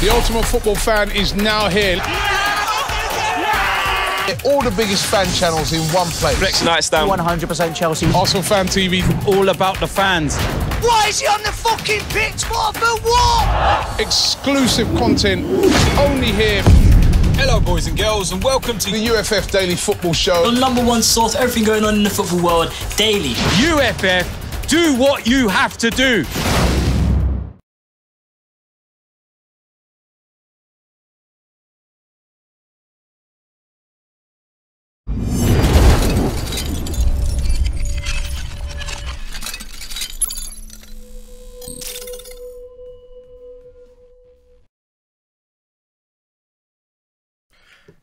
The ultimate football fan is now here. All the biggest fan channels in one place. Flex nights down. 100% Chelsea. Arsenal Fan TV. All about the fans. Why is he on the fucking pitch? What for what? Exclusive content only here. Hello, boys and girls, and welcome to The UFF Daily Football Show. The #1 source for everything going on in the football world daily. UFF. Do what you have to do.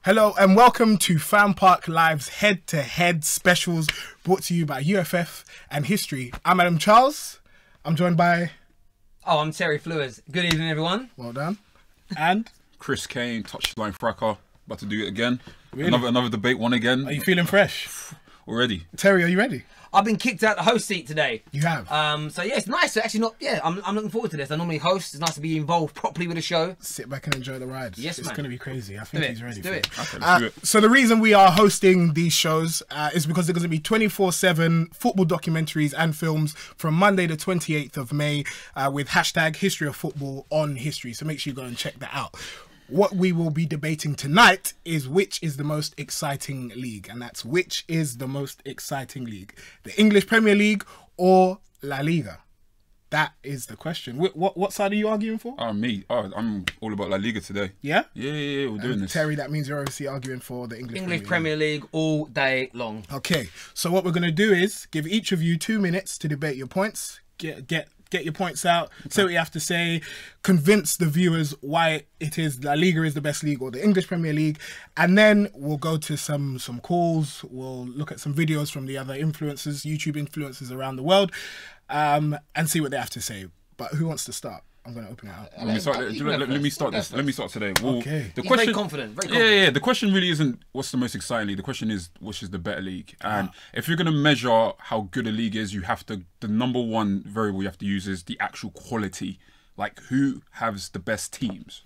Hello and welcome to FanPark Live's head-to-head specials brought to you by UFF and History. I'm Adam Charles. I'm joined by... Oh, I'm Terry Flewers. Good evening, everyone. Well done. And... Chris Kane, touchline fracker, about to do it again. Really? Another debate, one again. Are you feeling fresh? Already. Terry, are you ready? I've been kicked out the host seat today. You have? So yeah, it's nice to actually not... Yeah, I'm looking forward to this. I normally host. It's nice to be involved properly with the show. Sit back and enjoy the ride. Yes, it's man. going to be crazy. I think he's ready Let's do it. Okay, let's do it. So the reason we are hosting these shows is because they're going to be 24/7 football documentaries and films from Monday the 28th of May with hashtag History of Football on History. So make sure you go and check that out. What we will be debating tonight is which is the most exciting league, and that's which is the most exciting league, the English Premier League or La Liga? That is the question. What side are you arguing for? Me. I'm all about La Liga today. Yeah? Yeah, we're doing this. Terry, that means you're obviously arguing for the English Premier League all day long. Okay, so what we're going to do is give each of you 2 minutes to debate your points. Get your points out, say what you have to say, convince the viewers why it is La Liga is the best league or the English Premier League, and then we'll go to some calls, we'll look at some videos from the other influencers, YouTube influencers around the world, and see what they have to say. But who wants to start? I'm going to open it out. Let me start this. Let me start today. Well, okay. The He's question, very confident. Very confident. Yeah. The question really isn't what's the most exciting league. The question is which is the better league. And if you're going to measure how good a league is, you have to. The #1 variable you have to use is the actual quality. Like who has the best teams.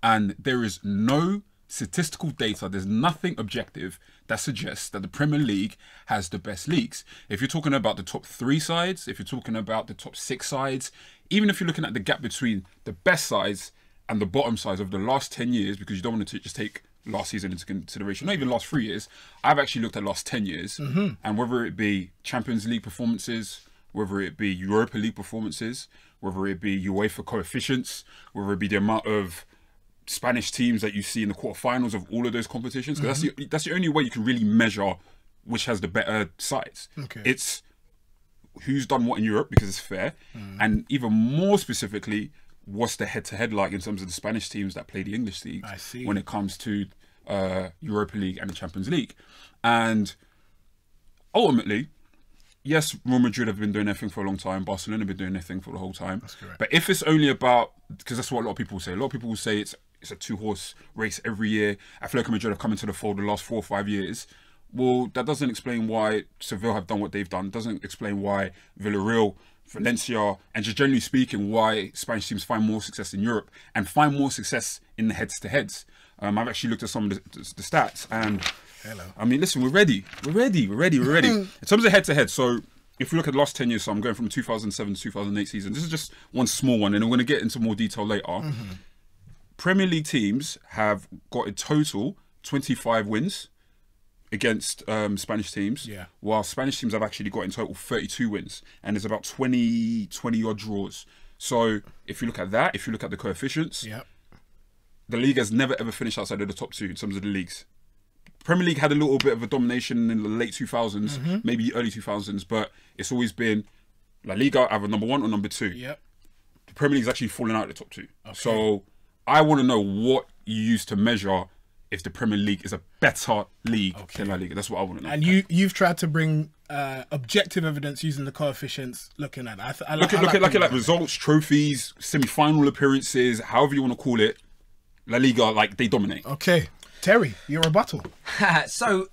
And there is no statistical data. There's nothing objective that suggests that the Premier League has the best leagues. If you're talking about the top 3 sides, if you're talking about the top 6 sides, even if you're looking at the gap between the best sides and the bottom sides of the last 10 years, because you don't want to just take last season into consideration, not even last 3 years, I've actually looked at last 10 years, and whether it be Champions League performances, whether it be Europa League performances, whether it be UEFA coefficients, whether it be the amount of Spanish teams that you see in the quarterfinals of all of those competitions, because that's the only way you can really measure which has the better sides. Okay. It's who's done what in Europe, because it's fair, and even more specifically, what's the head-to-head like in terms of the Spanish teams that play the English league when it comes to Europa League and the Champions League. And ultimately, yes, Real Madrid have been doing their thing for a long time. Barcelona have been doing their thing for the whole time. That's correct. But if it's only about, because that's what a lot of people say. A lot of people will say it's a 2-horse race every year. Atletico Madrid have come into the fold the last 4 or 5 years. Well, that doesn't explain why Seville have done what they've done. It doesn't explain why Villarreal, Valencia, and just generally speaking, why Spanish teams find more success in Europe and find more success in the heads-to-heads. I've actually looked at some of the stats, and I mean, listen, we're ready. We're ready. In terms of head-to-head, so if we look at the last 10 years, so I'm going from 2007 to 2008 season. This is just one small one, and I'm going to get into more detail later. Premier League teams have got a total 25 wins against Spanish teams, while Spanish teams have actually got in total 32 wins, and there's about 20 odd draws. So if you look at that, if you look at the coefficients, the league has never ever finished outside of the top 2 in terms of the leagues. Premier League had a little bit of a domination in the late 2000s, maybe early 2000s, but it's always been La Liga either #1 or #2. The Premier League's actually fallen out of the top 2. So I want to know what you use to measure if the Premier League is a better league than La Liga. That's what I want to know. And you've tried to bring objective evidence using the coefficients, looking at that. Look at results, trophies, semi-final appearances, however you want to call it. La Liga, like, they dominate. Okay. Terry, your rebuttal. So,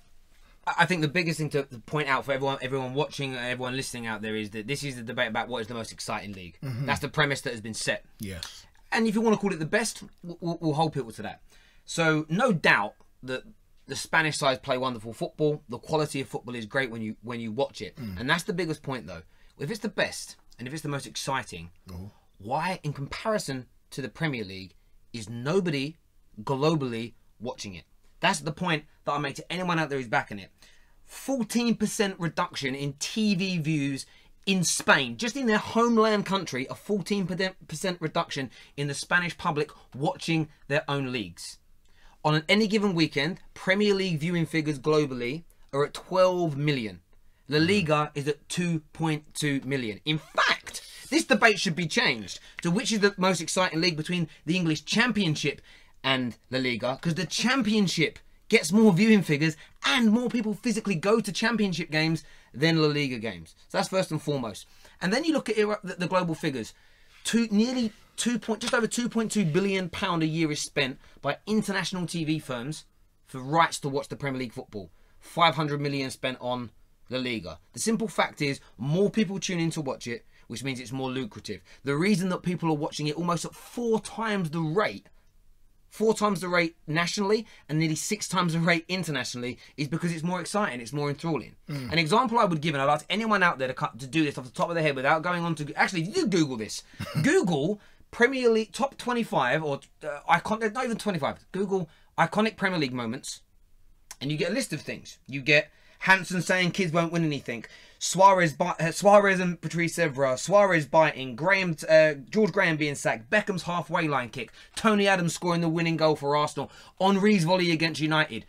I think the biggest thing to point out for everyone watching, everyone listening out there is that this is the debate about what is the most exciting league. That's the premise that has been set. Yes. And if you want to call it the best, we'll hold people to that. So no doubt that the Spanish sides play wonderful football. The quality of football is great when you watch it. And that's the biggest point, though. If it's the best and if it's the most exciting, why, in comparison to the Premier League, is nobody globally watching it? That's the point that I make to anyone out there who's backing it. 14% reduction in TV views in Spain, just in their homeland country, a 14% reduction in the Spanish public watching their own leagues. On any given weekend, Premier League viewing figures globally are at 12 million. La Liga is at 2.2 million. In fact, this debate should be changed to which is the most exciting league between the English Championship and La Liga, because the Championship gets more viewing figures and more people physically go to Championship games than La Liga games. So that's first and foremost. And then you look at the global figures. Just over £2.2 billion a year is spent by international TV firms for rights to watch the Premier League football. 500 million spent on La Liga. The simple fact is more people tune in to watch it, which means it's more lucrative. The reason that people are watching it almost at 4 times the rate nationally and nearly 6 times the rate internationally is because it's more exciting, it's more enthralling. An example I would give, and I'd like anyone out there to do this off the top of their head without going on to... Actually, you do Google this. Google Premier League top 25 or iconic, not even 25. Google iconic Premier League moments and you get a list of things. You get Hansen saying kids won't win anything. Suarez and Patrice Evra. Suarez biting. George Graham being sacked. Beckham's halfway line kick. Tony Adams scoring the winning goal for Arsenal. Henry's volley against United.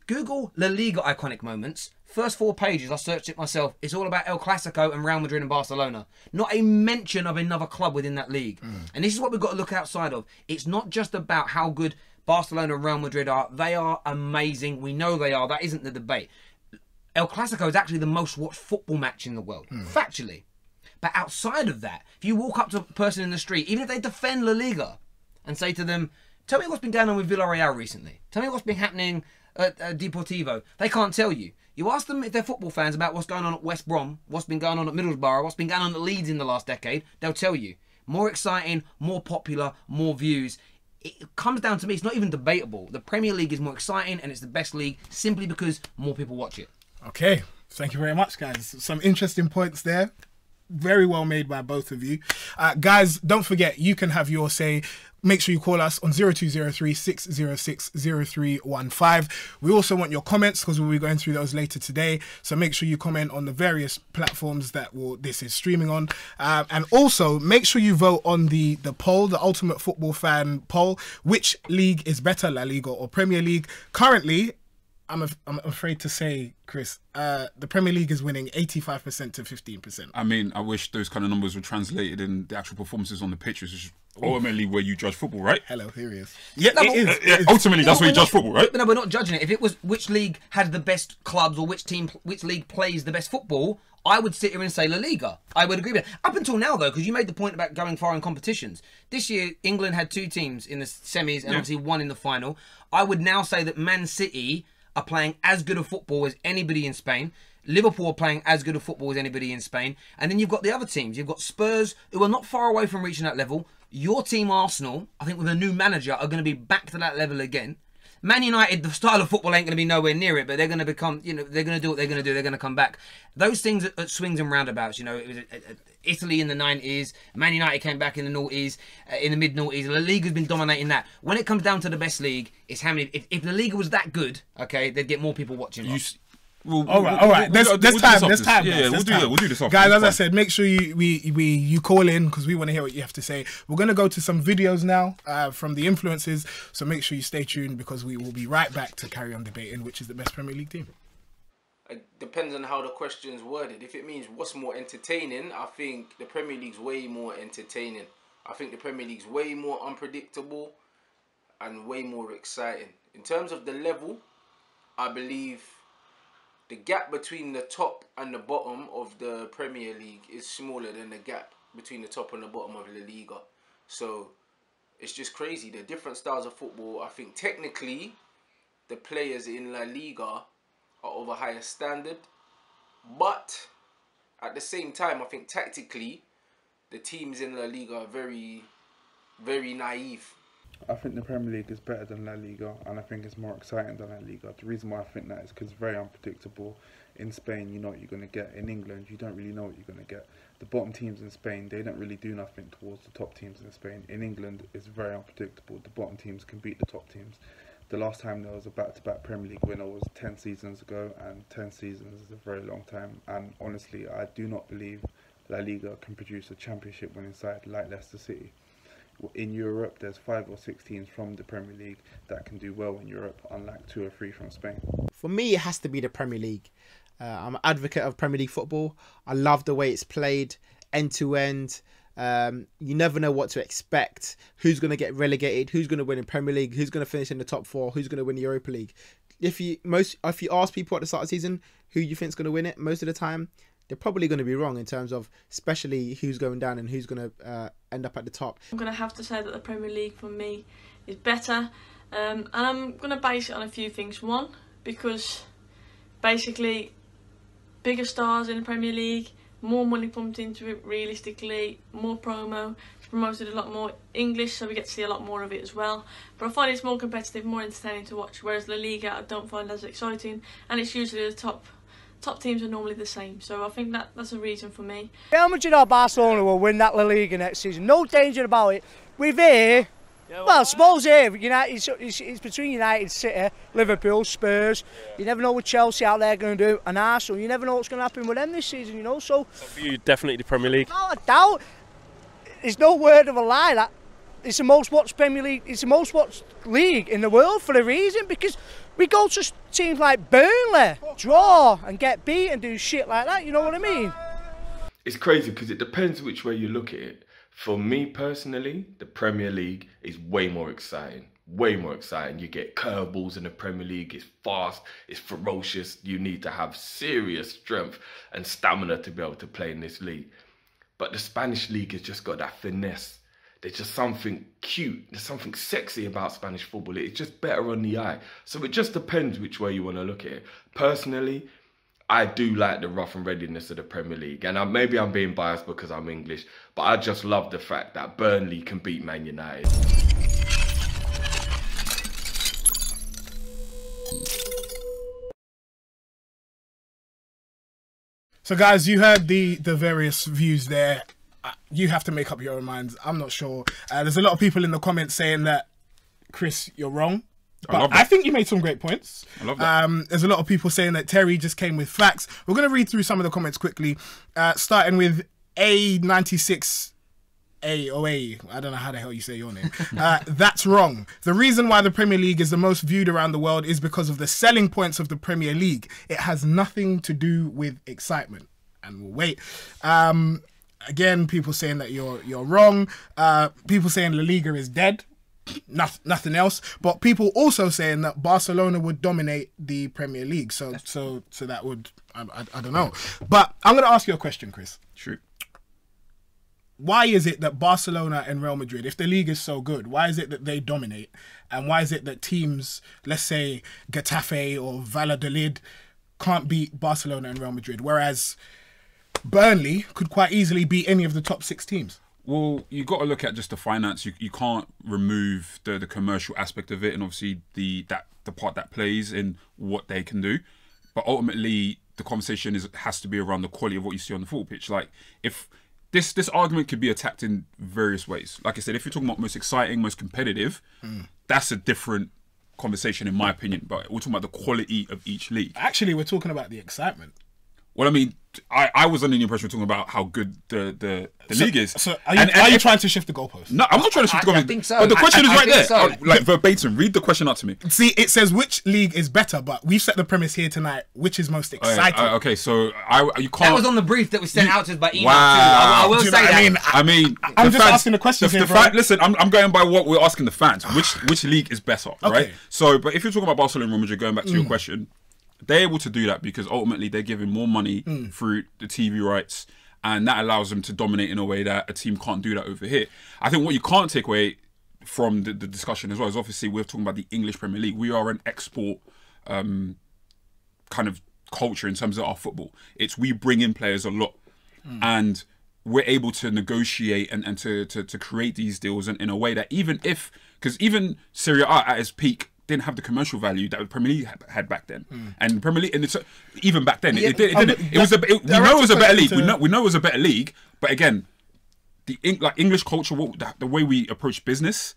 Google La Liga iconic moments. First 4 pages, I searched it myself. It's all about El Clasico and Real Madrid and Barcelona. Not a mention of another club within that league. And this is what we've got to look outside of. It's not just about how good Barcelona and Real Madrid are. They are amazing. We know they are. That isn't the debate. El Clasico is actually the most watched football match in the world, factually. But outside of that, if you walk up to a person in the street, even if they defend La Liga, and say to them, tell me what's been going on with Villarreal recently. Tell me what's been happening at Deportivo. They can't tell you. You ask them if they're football fans about what's going on at West Brom, what's been going on at Middlesbrough, what's been going on at Leeds in the last decade, they'll tell you. More exciting, more popular, more views. It comes down to me, it's not even debatable. The Premier League is more exciting and it's the best league simply because more people watch it. Okay, thank you very much, guys. Some interesting points there. Very well made by both of you. Guys, don't forget, you can have your say. Make sure you call us on 0203 606 0315. We also want your comments because we'll be going through those later today. So make sure you comment on the various platforms that this is streaming on. And also make sure you vote on the poll, the Ultimate Football Fan poll. Which league is better, La Liga or Premier League? Currently, I'm afraid to say, Chris, the Premier League is winning 85% to 15%. I mean, I wish those kind of numbers were translated in the actual performances on the pitch, which is ultimately where you judge football, right? Hello, here he is. Yeah, no, it is. Ultimately, that's where you judge football, right? No, we're not judging it. If it was which league had the best clubs or which league plays the best football, I would sit here and say La Liga. I would agree with that. Up until now, though, because you made the point about going far in competitions. This year, England had 2 teams in the semis and obviously 1 in the final. I would now say that Man City are playing as good a football as anybody in Spain. Liverpool are playing as good a football as anybody in Spain. And then you've got the other teams. You've got Spurs, who are not far away from reaching that level. Your team, Arsenal, I think with a new manager, are going to be back to that level again. Man United, the style of football ain't going to be nowhere near it, but they're going to become, they're going to do what they're going to do. They're going to come back. Those things at swings and roundabouts, it was Italy in the 90s. Man United came back in the noughties, in the mid-noughties. La Liga's been dominating that. When it comes down to the best league, it's how many... If La Liga was that good, okay, they'd get more people watching. All right. There's time. Yeah, we'll do this after. Guys, as I said, make sure you call in because we want to hear what you have to say. We're going to go to some videos now from the influencers, so make sure you stay tuned because we will be right back to carry on debating which is the best Premier League team. It depends on how the question's worded. If it means what's more entertaining, I think the Premier League's way more entertaining. I think the Premier League's way more unpredictable and way more exciting. In terms of the level, I believe the gap between the top and the bottom of the Premier League is smaller than the gap between the top and the bottom of La Liga. So it's just crazy. The different styles of football. I think technically the players in La Liga are of a higher standard. But at the same time, I think tactically the teams in La Liga are very, very naive. I think the Premier League is better than La Liga, and I think it's more exciting than La Liga. The reason why I think that is because it's very unpredictable. In Spain, you know what you're going to get. In England, you don't really know what you're going to get. The bottom teams in Spain, they don't really do nothing towards the top teams in Spain. In England, it's very unpredictable. The bottom teams can beat the top teams. The last time there was a back-to-back Premier League winner was 10 seasons ago, and 10 seasons is a very long time. And honestly, I do not believe La Liga can produce a championship winning side like Leicester City. In Europe, there's 5 or 6 teams from the Premier League that can do well in Europe, unlike 2 or 3 from Spain. For me, it has to be the Premier League. I'm an advocate of Premier League football. I love the way it's played, end to end. You never know what to expect. Who's going to get relegated? Who's going to win in Premier League? Who's going to finish in the top 4? Who's going to win the Europa League? If you ask people at the start of the season who you think is going to win it, most of the time they're probably going to be wrong in terms of especially who's going down and who's going to end up at the top. I'm going to have to say that the Premier League for me is better, and I'm going to base it on a few things. One, because basically bigger stars in the Premier League, more money pumped into it realistically, more promo, it's promoted a lot more English, so we get to see a lot more of it as well. But I find it's more competitive, more entertaining to watch, whereas La Liga I don't find as exciting, and it's usually the top teams are normally the same, so I think that's a reason for me. Real Madrid or Barcelona will win that La Liga next season, no danger about it. With here, well, I suppose here, United, it's between United, City, Liverpool, Spurs. You never know what Chelsea out there going to do, and Arsenal. You never know what's going to happen with them this season, you know. So for you, definitely the Premier League. No, I doubt. There's no word of a lie that it's the most watched Premier League. It's the most watched league in the world for a reason, because we go to teams like Burnley, draw and get beat and do shit like that. You know what I mean? It's crazy because it depends which way you look at it. For me personally, the Premier League is way more exciting. Way more exciting. You get curveballs in the Premier League. It's fast. It's ferocious. You need to have serious strength and stamina to be able to play in this league. But the Spanish league has just got that finesse. There's just something cute. There's something sexy about Spanish football. It's just better on the eye. So it just depends which way you want to look at it. Personally, I do like the rough and readiness of the Premier League. And maybe I'm being biased because I'm English, but I just love the fact that Burnley can beat Man United. So guys, you heard the various views there. You have to make up your own minds. I'm not sure. There's a lot of people in the comments saying that, Chris, you're wrong. But I think you made some great points. I love that. There's a lot of people saying that Terry just came with facts. We're going to read through some of the comments quickly, starting with A96A or A. I don't know how the hell you say your name. That's wrong. The reason why the Premier League is the most viewed around the world is because of the selling points of the Premier League. It has nothing to do with excitement. And we'll wait. Again, people saying that you're wrong. People saying La Liga is dead. Nothing else. But people also saying that Barcelona would dominate the Premier League. So that would I don't know. But I'm going to ask you a question, Chris. Sure. Why is it that Barcelona and Real Madrid, if the league is so good, why is it that they dominate? And why is it that teams, let's say Getafe or Valladolid, can't beat Barcelona and Real Madrid, whereas Burnley could quite easily beat any of the top 6 teams? Well, you got to look at just the finance. You can't remove the commercial aspect of it, and obviously the part that plays in what they can do. But ultimately, the conversation has to be around the quality of what you see on the football pitch. Like, if this argument could be attacked in various ways. Like I said, if you're talking about most exciting, most competitive, that's a different conversation in my opinion. But we're talking about the quality of each league. Actually, we're talking about the excitement. Well, I mean, I was under the impression we're talking about how good the league is. So are you trying to shift the goalpost? No, I'm not trying to shift the goalpost. I think so. But the question is right there. So. Like verbatim, read the question out to me. See, it says which league is better, but we've set the premise here tonight. Which is most exciting? Okay, so you can't. That was on the brief that was sent out to us by email. Wow. I will say that. I mean, I'm just asking the questions here, bro. Listen, I'm going by what we're asking the fans. Which league is better, right? So, but if you're talking about Barcelona and Real Madrid, going back to your question, they're able to do that because ultimately they're giving more money through the TV rights, and that allows them to dominate in a way that a team can't do that over here. I think what you can't take away from the discussion as well is obviously we're talking about the English Premier League. We are an export kind of culture in terms of our football. We bring in players a lot, and we're able to negotiate and to create these deals in a way that because even Serie A at its peak didn't have the commercial value that the Premier League had back then, and the Premier League, and even back then, it didn't. We know it was a better league. We know it was a better league, but again, the English culture, the way we approach business,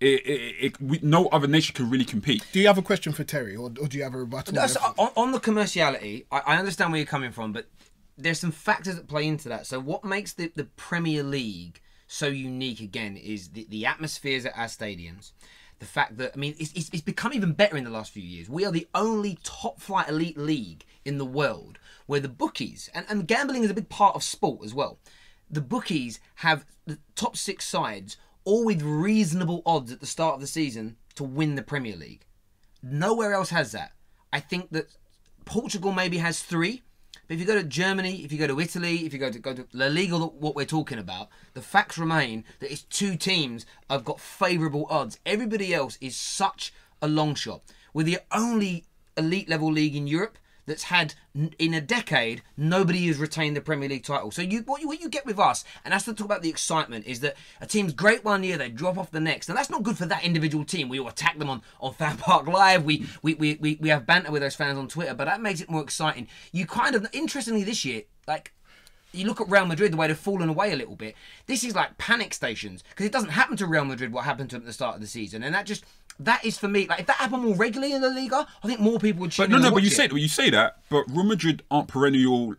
no other nation can really compete. Do you have a question for Terry, or do you have a rebuttal? On the commerciality, I understand where you're coming from, but there's some factors that play into that. So what makes the Premier League so unique again is the atmospheres at our stadiums. The fact that, I mean, it's become even better in the last few years. We are the only top flight elite league in the world where the bookies, and gambling is a big part of sport as well. The bookies have the top 6 sides all with reasonable odds at the start of the season to win the Premier League. Nowhere else has that. I think that Portugal maybe has 3. But if you go to Germany, if you go to Italy, if you go to La Liga, what we're talking about, the facts remain that it's 2 teams have got favourable odds. Everybody else is such a long shot. We're the only elite level league in Europe that's had, in a decade, nobody has retained the Premier League title. So what you get with us, and that's to talk about the excitement, is that a team's great one year, they drop off the next. And that's not good for that individual team. We all attack them on FanPark Live. We have banter with those fans on Twitter, but that makes it more exciting. You kind of, interestingly this year, like, you look at Real Madrid, the way they've fallen away a little bit. This is like panic stations, because it doesn't happen to Real Madrid what happened to them at the start of the season. And that is for me, like, if that happened more regularly in the Liga, I think more people would tune in. But you say that, but Real Madrid aren't perennial.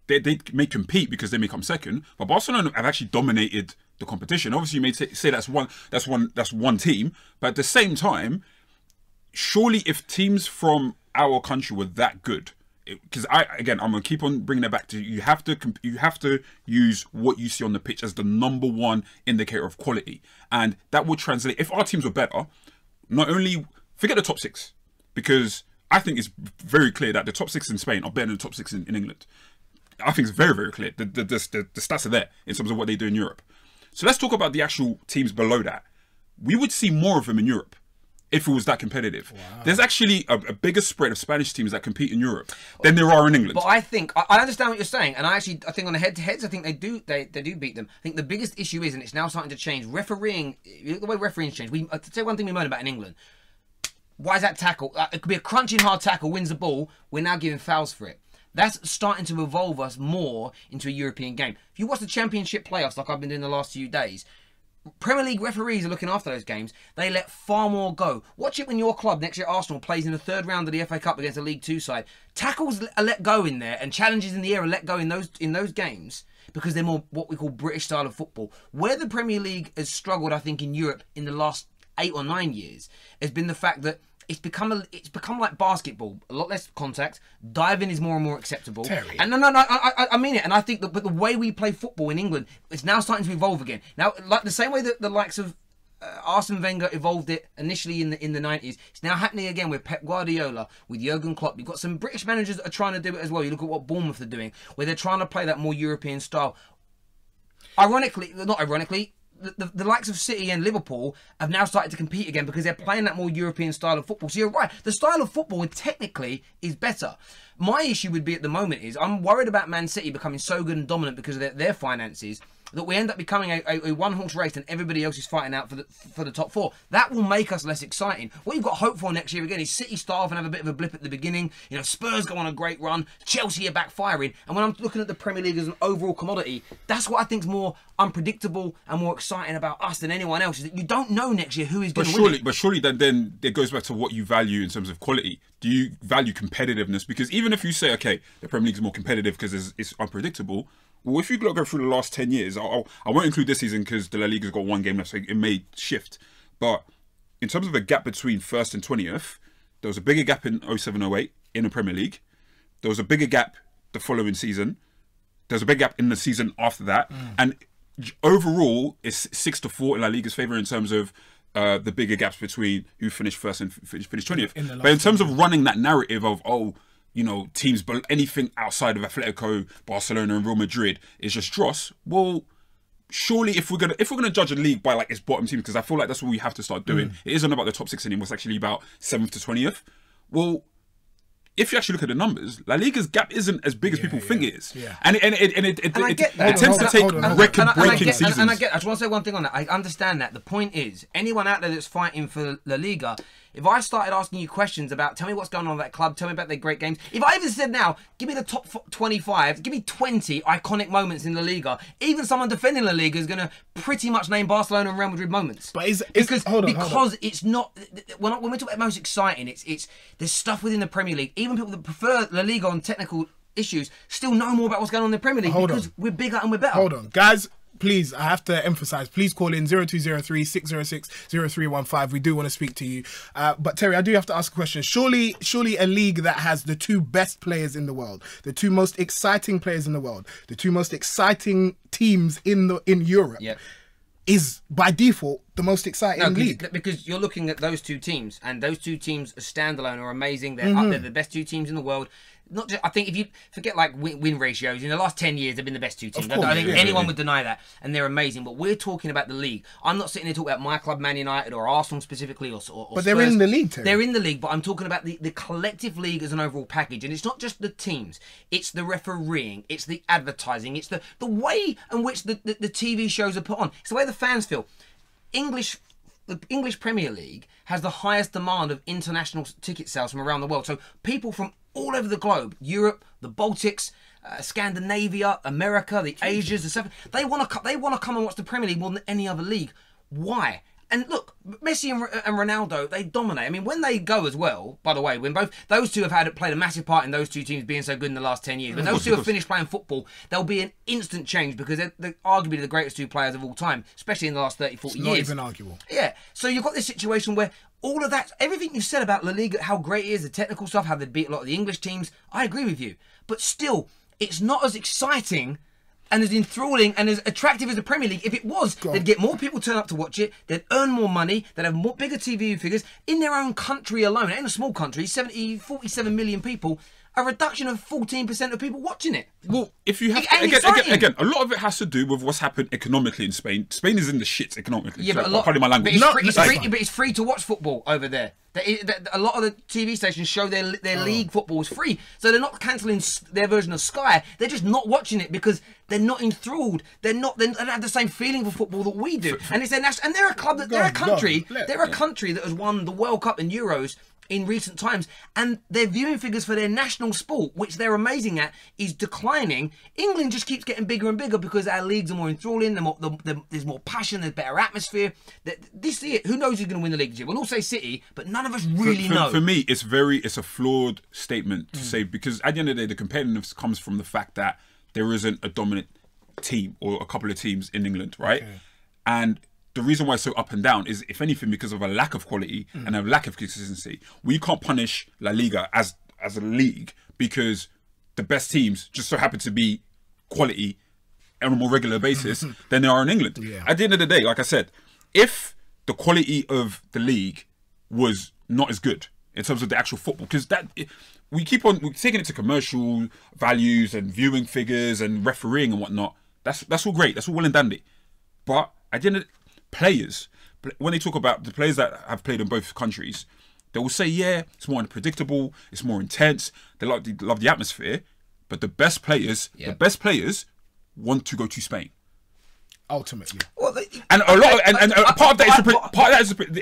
They may compete because they may come second, but Barcelona have actually dominated the competition. Obviously, you may say that's one team, but at the same time, surely if teams from our country were that good, because I'm gonna keep on bringing it back to you have to use what you see on the pitch as the #1 indicator of quality, and that would translate. If our teams were better, not only forget the top 6, because I think it's very clear that the top 6 in Spain are better than the top 6 in England. I think it's very, very clear. The stats are there in terms of what they do in Europe. So let's talk about the actual teams below that. We would see more of them in Europe if it was that competitive. Wow. There's actually a bigger spread of Spanish teams that compete in Europe than there are in England. But I think I understand what you're saying, and I think on the head-to-heads, I think they do beat them. I think the biggest issue is, and it's now starting to change, refereeing. The way refereeing changed. I'll tell you one thing we moan about in England. Why is that tackle? It could be a crunching hard tackle, wins the ball. We're now giving fouls for it. That's starting to evolve us more into a European game. If you watch the Championship playoffs, like I've been doing the last few days, Premier League referees are looking after those games. They let far more go. Watch it when your club, next year Arsenal, plays in the 3rd round of the FA Cup against a League 2 side. Tackles are let go in there, and challenges in the air are let go in those games because they're more what we call British style of football. Where the Premier League has struggled, I think, in Europe in the last 8 or 9 years has been the fact that it's become like basketball, a lot less contact. Diving is more and more acceptable. Terry. And no, I mean it. And I think that, but the way we play football in England, it's now starting to evolve again. Now, like the same way that the likes of Arsene Wenger evolved it initially in the 90s, it's now happening again with Pep Guardiola, with Jurgen Klopp. You've got some British managers that are trying to do it as well. You look at what Bournemouth are doing, where they're trying to play that more European style. Not ironically. The likes of City and Liverpool have now started to compete again because they're playing that more European style of football. So you're right, the style of football technically is better. My issue would be at the moment is I'm worried about Man City becoming so good and dominant because of their finances that we end up becoming a one-horse race and everybody else is fighting out for the top 4. That will make us less exciting. What you've got hope for next year again is City starve and have a bit of a blip at the beginning. You know, Spurs go on a great run. Chelsea are backfiring. And when I'm looking at the Premier League as an overall commodity, that's what I think is more unpredictable and more exciting about us than anyone else, is that you don't know next year who is going to win it. But surely then it goes back to what you value in terms of quality. Do you value competitiveness? Because even if you say, okay, the Premier League is more competitive because it's unpredictable, well, if you go through the last 10 years, I won't include this season because the La Liga's got 1 game left, so it may shift. But in terms of the gap between 1st and 20th, there was a bigger gap in 07-08 in the Premier League. There was a bigger gap the following season. There's a big gap in the season after that. And overall, it's 6-4 in La Liga's favour in terms of the bigger gaps between who finished first and finished 20th. But in terms of running that narrative of, you know, teams, but anything outside of Atletico, Barcelona, and Real Madrid is just dross. Well, surely if we're gonna judge a league by like its bottom team, because I feel like that's what we have to start doing. It isn't about the top 6 anymore. It's actually about 7th to 20th. Well, if you actually look at the numbers, La Liga's gap isn't as big as people think it is. Yeah. And it tends to take record-breaking seasons. And I just want to say one thing on that. I understand that. The point is, anyone out there that's fighting for La Liga, if I started asking you questions about, tell me what's going on at that club, tell me about their great games. If I even said now, give me the top 25, give me 20 iconic moments in La Liga, even someone defending La Liga is going to pretty much name Barcelona and Real Madrid moments. But because hold on. it's not, when we talk about most exciting, it's there's stuff within the Premier League. Even people that prefer La Liga on technical issues still know more about what's going on in the Premier League because we're bigger and we're better. Hold on, guys. Please, I have to emphasise, please call in 0203 606 0315. We do want to speak to you. But Terry, I do have to ask a question. Surely a league that has the two best players in the world, the two most exciting players in the world, the two most exciting teams in Europe, is by default the most exciting league. Because you're looking at those two teams, and those two teams as standalone are amazing. They're up there, the best two teams in the world. Not just, I think if you forget like win ratios, in the last 10 years they've been the best two teams. I don't think anyone would deny that, and they're amazing. But we're talking about the league. I'm not sitting here talking about my club, Man United, or Arsenal specifically, or but Spurs. they're in the league, Terry. They're in the league, but I'm talking about the collective league as an overall package. And it's not just the teams, it's the refereeing, it's the advertising, it's the way in which the TV shows are put on. It's the way the fans feel. The English Premier League has the highest demand of international ticket sales from around the world. So people from all over the globe, Europe, the Baltics, Scandinavia, America, the Asias, the stuff, they want to come and watch the Premier League more than any other league. Why? And look, Messi and Ronaldo, they dominate. I mean, when they go as well, by the way, when both those two have played a massive part in those two teams being so good in the last 10 years, when those two have finished playing football, there'll be an instant change because they're arguably the greatest two players of all time, especially in the last 30, 40 years. Not even arguable. Yeah. So you've got this situation where all of that, everything you said about La Liga, how great it is, the technical stuff, how they beat a lot of the English teams, I agree with you. But still, it's not as exciting and as enthralling and as attractive as the Premier League. If it was, they'd get more people turn up to watch it, they'd earn more money, they'd have bigger TV figures. In their own country alone, in a small country, 47 million people, a reduction of 14% of people watching it. Well, if you have again, a lot of it has to do with what's happened economically in Spain. Spain is in the shits economically. Yeah, but pardon my language. But it's free to watch football over there. A lot of the TV stations show their league football is free, so they're not cancelling their version of Sky. They're just not watching it because they're not enthralled. They don't have the same feeling for football that we do. And it's their national. And they're a club that they're a country that has won the World Cup and Euros in recent times, and their viewing figures for their national sport, which they're amazing at, is declining. England just keeps getting bigger and bigger because our leagues are more enthralling, there's more passion, there's better atmosphere. This year, who knows who's going to win the league this year? We'll all say City, but none of us really know. For me, it's a flawed statement to say, because at the end of the day, the competitiveness comes from the fact that there isn't a dominant team or a couple of teams in England, right? Okay. And the reason why it's so up and down is, if anything, because of a lack of quality and a lack of consistency. We can't punish La Liga as a league because the best teams just so happen to be quality on a more regular basis than they are in England. Yeah. At the end of the day, like I said, if the quality of the league was not as good in terms of the actual football, because we're taking it to commercial values and viewing figures and refereeing and whatnot. That's all great. That's all well and dandy. But at the end of players, when they talk about the players that have played in both countries, they will say, yeah, it's more unpredictable, it's more intense, they love the atmosphere, but the best players want to go to Spain. Ultimately, and a lot, and part of that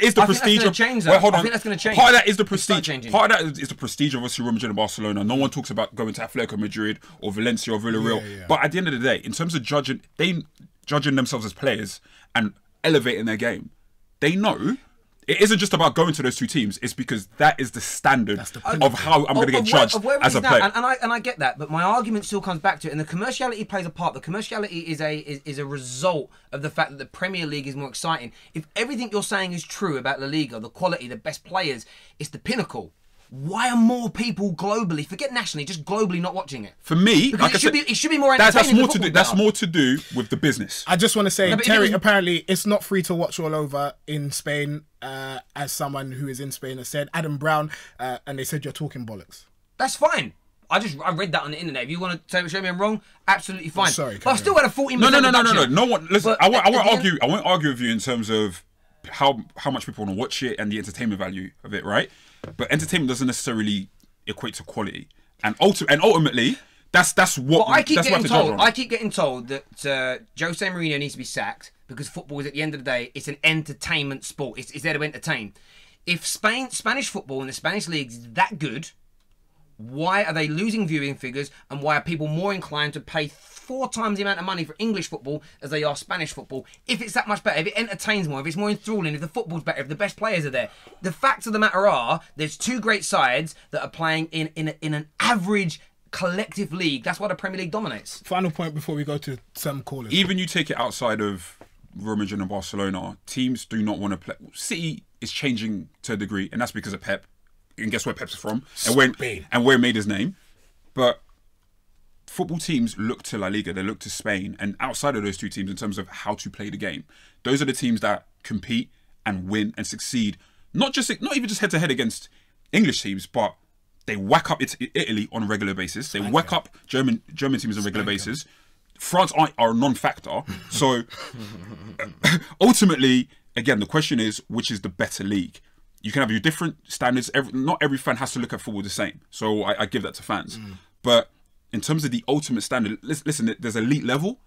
is the prestige of. Wait, hold on. I think that's going to change. Part of that is the prestige. Part of that is the prestige of obviously Real Madrid and Barcelona. No one talks about going to Atletico Madrid or Valencia or Villarreal. Yeah. But at the end of the day, in terms of judging themselves as players and elevating their game, they know it isn't just about going to those two teams. It's because that is the standard of how I'm going to get judged as a player. And I get that, but my argument still comes back to it. And the commerciality plays a part. The commerciality is a result of the fact that the Premier League is more exciting. If everything you're saying is true about La Liga, the quality, the best players, it's the pinnacle. Why are more people globally, forget nationally, just globally not watching it? For me, like it should be more entertaining. That's more to do with the business. I just want to say, Terry, apparently it's not free to watch all over in Spain, as someone who is in Spain has said. Adam Brown, and they said you're talking bollocks. That's fine. I read that on the internet. If you want to show me I'm wrong, absolutely fine. Sorry, but I've still had a 40%. No. No one. Listen, I won't argue with you in terms of how much people want to watch it and the entertainment value of it, right? But entertainment doesn't necessarily equate to quality, and ultimately that's what But I keep that's what getting to judge told. on. I keep getting told that Jose Mourinho needs to be sacked because football is, at the end of the day, it's an entertainment sport. It's there to entertain. If Spanish football and the Spanish league is that good, why are they losing viewing figures, and why are people more inclined to pay 4 times the amount of money for English football as they are Spanish football? If it's that much better, if it entertains more, if it's more enthralling, if the football's better, if the best players are there. The facts of the matter are, there's 2 great sides that are playing in an average collective league. That's why the Premier League dominates. Final point before we go to some callers. Even you take it outside of Real Madrid and Barcelona, teams do not want to play. City is changing to a degree, and that's because of Pep. And guess where Pep's from? And where he made his name. But football teams look to La Liga, they look to Spain, and outside of those 2 teams in terms of how to play the game, those are the teams that compete and win and succeed. Not even just head to head against English teams, but they whack up Italy on a regular basis. They whack up German teams on a regular basis. France are a non-factor. So ultimately, again, the question is, which is the better league? You can have your different standards. Not every fan has to look at football the same. So I give that to fans. But in terms of the ultimate standard, listen, there's elite level,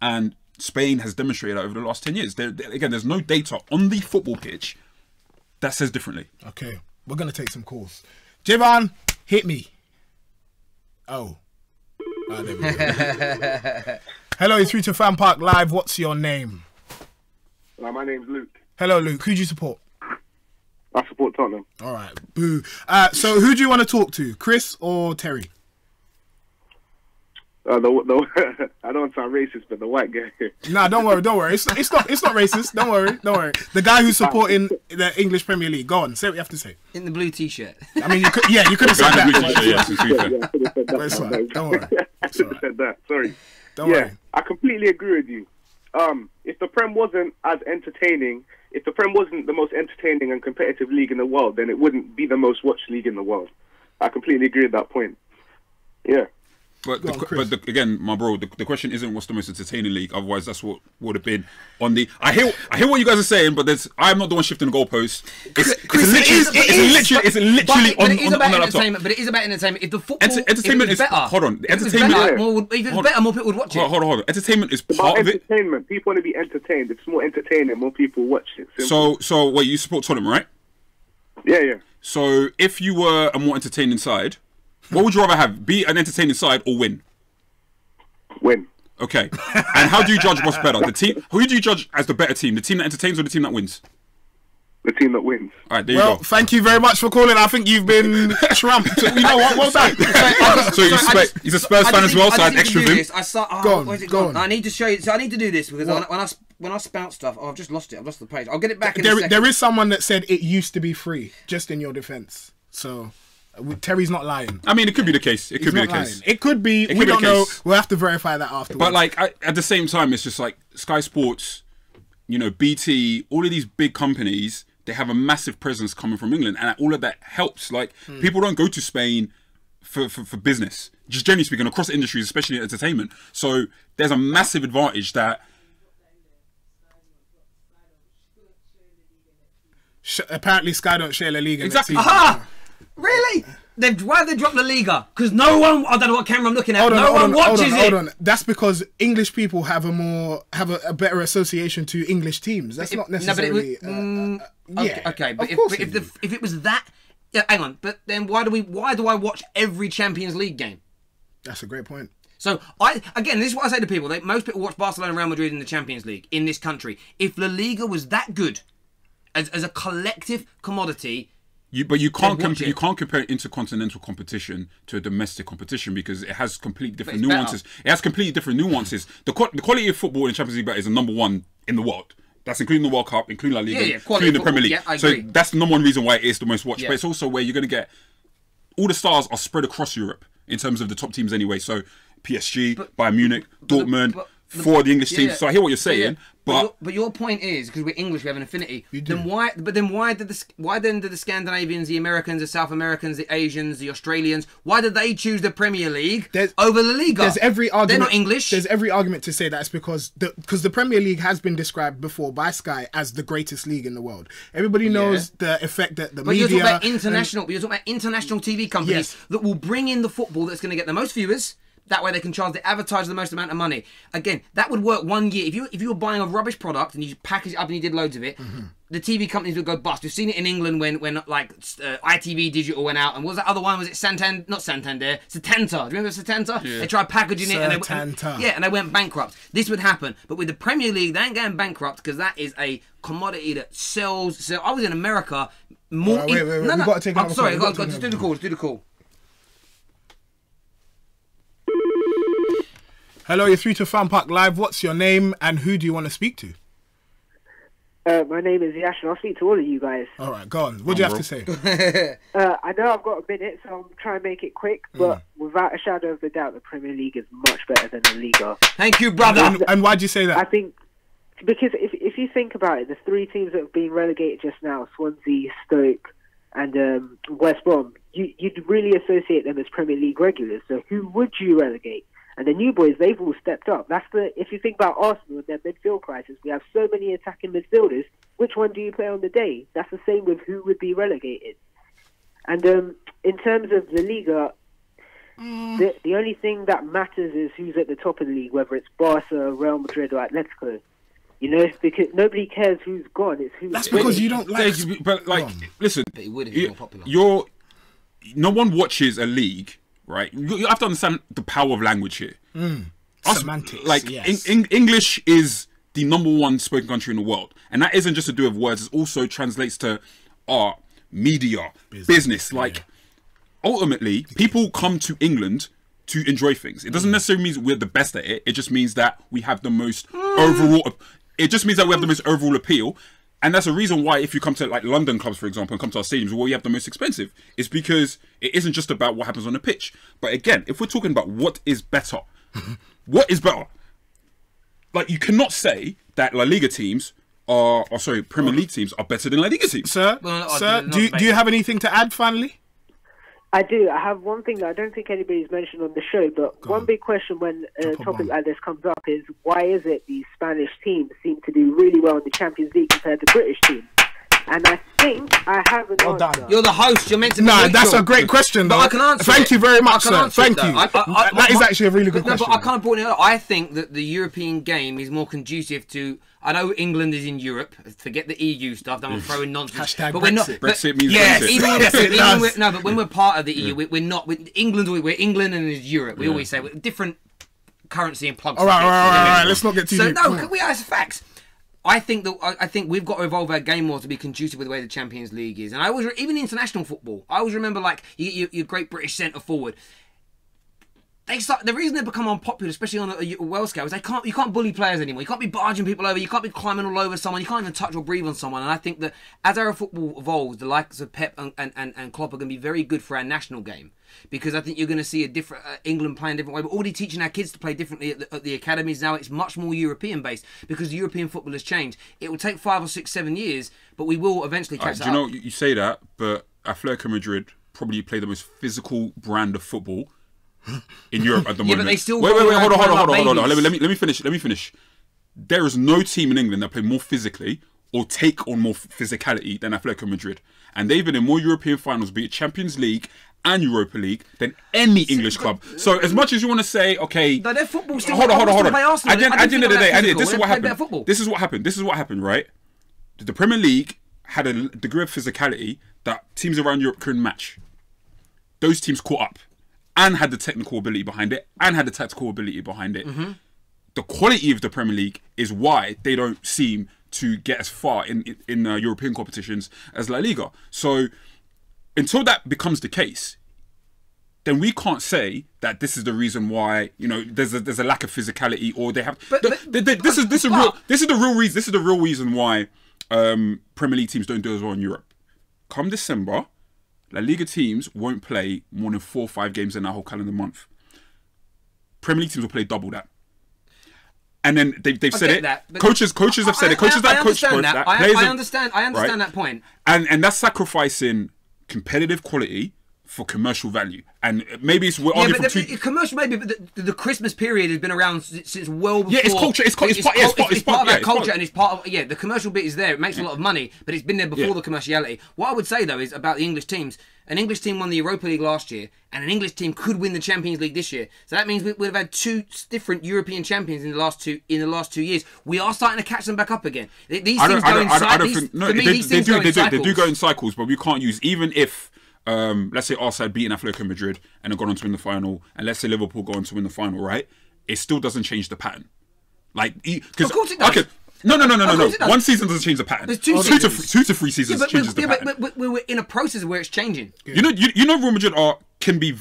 and Spain has demonstrated that over the last 10 years. Again, there's no data on the football pitch that says differently. Okay, we're going to take some calls. Javon, hit me. Oh. There we go. Hello, it's through to FanPark Live. What's your name? My name's Luke. Hello, Luke. Who do you support? I support Tottenham. All right, boo. So who do you want to talk to, Chris or Terry? I don't want to sound racist, but the white guy. Nah, don't worry. It's not racist. Don't worry. The guy who's supporting the English Premier League. Go on, say what you have to say. In the blue t-shirt. I mean, you could have said that. That's right. Don't worry. I should have said that. Sorry. Don't worry. I completely agree with you. If the Prem wasn't as entertaining, if the Prem wasn't the most entertaining and competitive league in the world, then it wouldn't be the most watched league in the world. I completely agree with that point. Yeah. But again, my bro, the question isn't what's the most entertaining league. Otherwise, that's what would have been on the. I hear what you guys are saying, but I'm not the one shifting the goalposts. It's literally on the laptop. But it is about entertainment. If the football entertainment is better, hold on. Entertainment. If it's better, more people would watch it. Hold on. Entertainment is part of it. Entertainment. People want to be entertained. If it's more entertaining, more people watch it. Simple. So wait, you support Tottenham, right? Yeah. So if you were a more entertaining side, what would you rather have? Be an entertaining side or win? Win. Okay. And how do you judge what's better? The team. Who do you judge as the better team? The team that entertains or the team that wins? The team that wins. All right, there you go. Thank you very much for calling. I think you've been trumped. You know what? Well done. So he's a Spurs fan as well, so I had extra vim. Go on. I need to show you. So I need to do this because when I spout stuff, I've just lost it. I've lost the page. I'll get it back in a second. There is someone that said it used to be free, just in your defence. So Terry's not lying. I mean, it could be the case. It could be the case. It could be. We don't know. We'll have to verify that afterwards. But like at the same time, it's just like Sky Sports, BT, all of these big companies. They have a massive presence coming from England, and all of that helps. Like people don't go to Spain for business, just generally speaking, across industries, especially in entertainment. So there's a massive advantage that. Apparently, Sky don't share La Liga. Exactly. Aha! Really? Why have they dropped La Liga? Because no one. I don't know what camera I'm looking at. No one watches it. Hold on. That's because English people have a better association to English teams. That's not necessarily. Okay, but if it was that, yeah, hang on. But then why do I watch every Champions League game? That's a great point. So this is what I say to people. Most people watch Barcelona and Real Madrid in the Champions League in this country. If La Liga was that good, as a collective commodity. You can't compare intercontinental competition to a domestic competition because it has completely different nuances. It has completely different nuances. The quality of football in Champions League is the number one in the world. That's including the World Cup, including La Liga, including the Premier League. Yeah, I so agree. that's the number one reason why it is the most watched. Yeah. But it's also where you're going to get all the stars are spread across Europe in terms of the top teams anyway. So PSG, Bayern Munich, Dortmund. for the English teams. So I hear what you're saying, but your point is because we're English, we have an affinity. Then why? But then why did the Scandinavians, the Americans, the South Americans, the Asians, the Australians, why did they choose the Premier League over the Liga? There's every argument. They're not English. There's every argument to say that's because the Premier League has been described before by Sky as the greatest league in the world. Everybody knows the effect that the media. But you're talking about international. But you're talking about international TV companies that will bring in the football that's going to get the most viewers. That way they can charge the advertiser the most amount of money. Again, that would work 1 year. If you were buying a rubbish product and you package it up and you did loads of it, the TV companies would go bust. We've seen it in England when like ITV Digital went out. And what was that other one? Was it Santander? Not Santander. Setanta. Do you remember Setanta? Yeah. They tried packaging it and they went bankrupt. This would happen. But with the Premier League, they ain't going bankrupt because that is a commodity that sells. So I was in America. More. Wait. We've got to take another sorry. call. Just do the call. Do the call. Hello, you're through to FanPark Live. What's your name and who do you want to speak to? My name is Yash and I'll speak to all of you guys. All right, go on. What do you have to say? I know I've got a minute, so I'm trying to make it quick, but without a shadow of a doubt, the Premier League is much better than the Liga. Thank you, brother. And why do you say that? I think because if you think about it, the three teams that have been relegated just now, Swansea, Stoke and West Brom, you'd really associate them as Premier League regulars. So who would you relegate? And the new boys, they've all stepped up. If you think about Arsenal and their midfield crisis, we have so many attacking midfielders. Which one do you play on the day? That's the same with who would be relegated. And in terms of the Liga, the only thing that matters is who's at the top of the league, whether it's Barca, Real Madrid or Atletico. You know, because nobody cares who's gone. It's who's. That's because you don't like. But like, listen, but it would have been more popular. No one watches a league. Right, you have to understand the power of language here. Semantics, like yes. English is the #1 spoken country in the world, and that isn't just to do with words. It also translates to art, media, business. Like, ultimately, people come to England to enjoy things. It doesn't necessarily mean we're the best at it. It just means that we have the most overall. It just means that we have the most overall appeal. And that's a reason why if you come to like London clubs, for example, and come to our stadiums where we have the most expensive, it's because it isn't just about what happens on the pitch. But again, if we're talking about what is better, what is better? Like, you cannot say that La Liga teams Premier League teams are better than La Liga teams. Sir, do you have anything to add finally? I do. I have one thing that I don't think anybody's mentioned on the show, but one big question when a topic like this comes up is why is it these Spanish teams seem to do really well in the Champions League compared to British teams? And I think I have an answer. You're the host. You're meant to be neutral. That's a great question, though. But I can answer Thank you very much, sir. Thank you. That is actually a really good question. But I can't point it out. I think that the European game is more conducive to. I know England is in Europe. Forget the EU stuff. Don't throwing nonsense. Hashtag but Brexit. We're not. Brexit means Brexit. But when we're part of the EU, we're not. We're England and it's Europe. We always say we're different currency and plugs. All right. Let's not get too deep. No, we are facts. I think we've got to evolve our game more to be conducive with the way the Champions League is. And I always, even international football, I always remember like your great British centre forward. The reason they become unpopular, especially on a world scale, is you can't bully players anymore. You can't be barging people over. You can't be climbing all over someone. You can't even touch or breathe on someone. And I think that as our football evolves, the likes of Pep and Klopp are going to be very good for our national game. Because I think you're going to see a different England playing a different way. But already teaching our kids to play differently at the academies now. It's much more European based because the European football has changed. It will take 5 or 6, 7 years, but we will eventually catch that up. Do you know, you say that, but Atletico Madrid probably play the most physical brand of football in Europe at the moment. But they still wait, hold on. Let me finish. There is no team in England that play more physically or take on more physicality than Atletico Madrid, and they've been in more European finals, be it Champions League and Europa League, than any English club. So as much as you want to say, okay, no, their football still. Hold on. At the end of the day, this is what happened, right? The Premier League had a degree of physicality that teams around Europe couldn't match. Those teams caught up and had the technical ability behind it and had the tactical ability behind it. The quality of the Premier League is why they don't seem to get as far in European competitions as La Liga. So until that becomes the case, then we can't say that this is the reason why there's a lack of physicality or they have. This is the real reason why Premier League teams don't do as well in Europe. Come December, La Liga teams won't play more than 4 or 5 games in that whole calendar month. Premier League teams will play double that. And then they've said it. That, coaches have said it. Coaches that coach first. I understand that point. And that's sacrificing competitive quality for commercial value. And maybe it's commercial maybe, but the Christmas period has been around since well before. Yeah, it's culture. It's part of that culture, and it's part of the commercial bit is there. It makes a lot of money, but it's been there before the commerciality. What I would say though is about the English teams. An English team won the Europa League last year, and an English team could win the Champions League this year. So that means we'd have had two different European champions in the last 2 years. We are starting to catch them back up again. These things go in cycles. They do go in cycles, but we can't use even if. Let's say Arsenal had beaten Atletico Madrid and have gone on to win the final, and let's say Liverpool go on to win the final, right? It still doesn't change the pattern. Like, of course it does. Okay, no. One season doesn't change the pattern. There's 2 to 3 seasons changes the pattern. But we're in a process where it's changing. You know, Real Madrid can be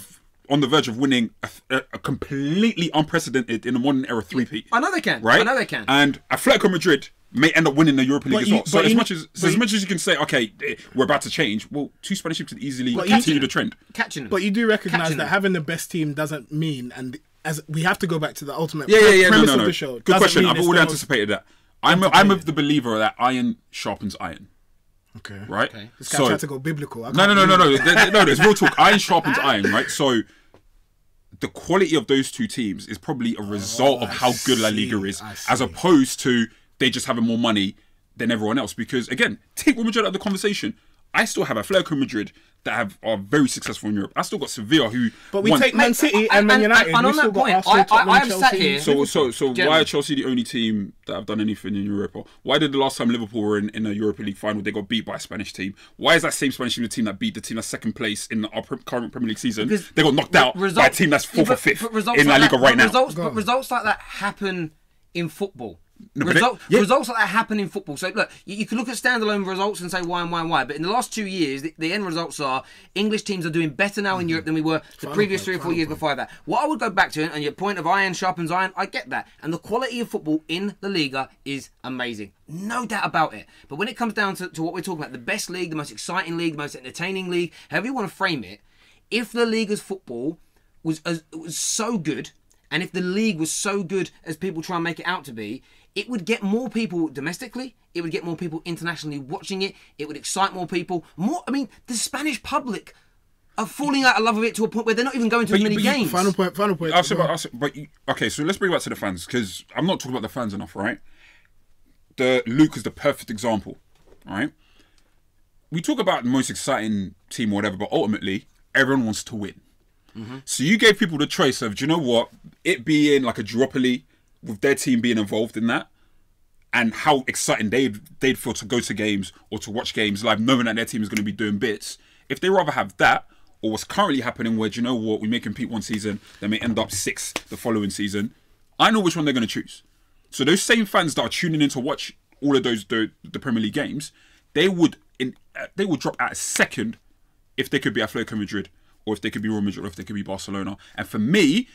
on the verge of winning a completely unprecedented in the modern era 3-peat. I know they can. Right? I know they can. And Atletico Madrid may end up winning the Europa League as well. So as much as you can say, okay, we're about to change, well, 2 Spanish teams could easily continue the trend. Catching them. But you do recognise that having the best team doesn't mean, and as we have to go back to the ultimate premise of the show. Good question. I've already anticipated that. I'm of the believer that iron sharpens iron. Okay. Right? Okay. This guy tried to go biblical. No, there's real talk. Iron sharpens iron, right? So the quality of those 2 teams is probably a result of how good La Liga is, as opposed to they just having more money than everyone else. Because again, take Real Madrid out of the conversation. I still have Atletico Madrid that are very successful in Europe. I still got Sevilla who. But we take Man City and Man United. And on that point, I've sat here. So why are Chelsea the only team that have done anything in Europe? Why did the last time Liverpool were in a Europa League final they got beat by a Spanish team? Why is that same Spanish team the team that beat the team that's second place in our current Premier League season? Because they got knocked out by a team that's 4th or 5th in La Liga right now. Results like that happen in football. Results like that happen in football. So look, you can look at standalone results and say why and why and why. But in the last 2 years, the end results are English teams are doing better now in Europe than we were the previous 3 or 4 years before that. What I would go back to, and your point of iron sharpens iron, I get that. And the quality of football in the Liga is amazing. No doubt about it. But when it comes down to what we're talking about, the best league, the most exciting league, the most entertaining league, however you want to frame it, if the Liga's football was so good, and if the league was so good as people try and make it out to be, it would get more people domestically. It would get more people internationally watching it. It would excite more people. The Spanish public are falling out of love with it to a point where they're not even going to as many games. Final point. Okay, so let's bring it back to the fans, because I'm not talking about the fans enough, right? Luke is the perfect example, right? We talk about the most exciting team or whatever, but ultimately, everyone wants to win. So you gave people the choice of, do you know what? It being like a duopoly, with their team being involved in that, and how exciting they'd feel to go to games or to watch games live, knowing that their team is going to be doing bits. If they rather have that, or what's currently happening, where, do you know what, we may compete one season, they may end up 6th the following season, I know which one they're going to choose. So those same fans that are tuning in to watch all of those the Premier League games, they would drop at a second if they could be Atletico Madrid, or if they could be Real Madrid, or if they could be Barcelona. And for me,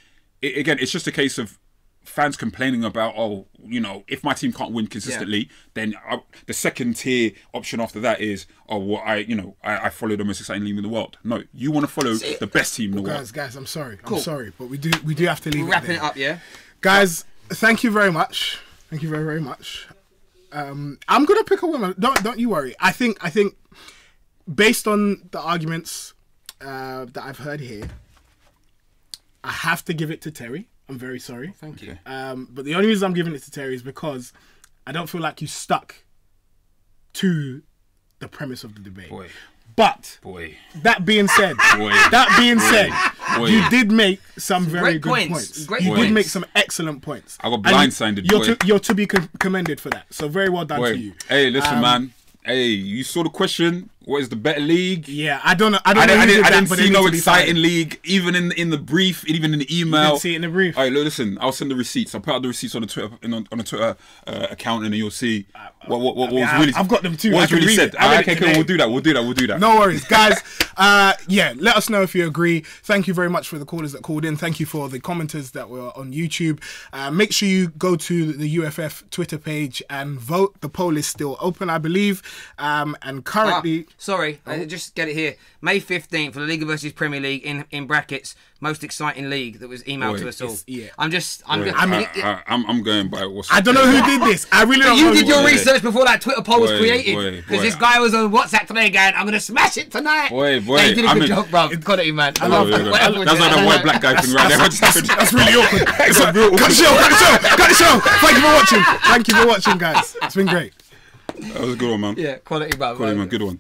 again, it's just a case of fans complaining about, if my team can't win consistently, then the second tier option after that is, I follow the most exciting league in the world. No, you want to follow the best team in the world. Guys, I'm sorry. Cool. I'm sorry, but we do have to leave. We're wrapping it up, yeah. Guys, thank you very much. Thank you very, very much. I'm gonna pick a woman. Don't you worry. I think based on the arguments that I've heard here, I have to give it to Terry. I'm very sorry. Thank you. But the only reason I'm giving it to Terry is because I don't feel like you stuck to the premise of the debate. But that being said, you did make some very good points. You did make some excellent points. I got blindsided. You're to be commended for that. So very well done to you. Hey, listen, man. Hey, you saw the question. What is the better league? Yeah, I don't know. I didn't see no exciting league, even in the brief, even in the email. You didn't see it in the brief. All right, listen, I'll send the receipts. I'll put out the receipts on the Twitter on the Twitter account, and then you'll see what was really. I've got them too. What was really said. Okay, cool. We'll do that. No worries, guys. Yeah, let us know if you agree. Thank you very much for the callers that called in. Thank you for the commenters that were on YouTube. Make sure you go to the UFF Twitter page and vote. The poll is still open, I believe. And currently... just get it here. May 15th for the Liga versus Premier League in brackets. Most exciting league that was emailed to us all. Yeah. I'm going by what's... I don't know who did this. I really don't know. You did your research before that Twitter poll was created. Because this guy was on WhatsApp today going, I'm going to smash it tonight. Boy. Hey, you did a good job, bro. Quality, man. I love that. That's not a white black guy thing right there. That's really awkward. Cut the show. Thank you for watching, guys. It's been great. That was a good one, man. Yeah, quality, bro. Quality, man. Good one.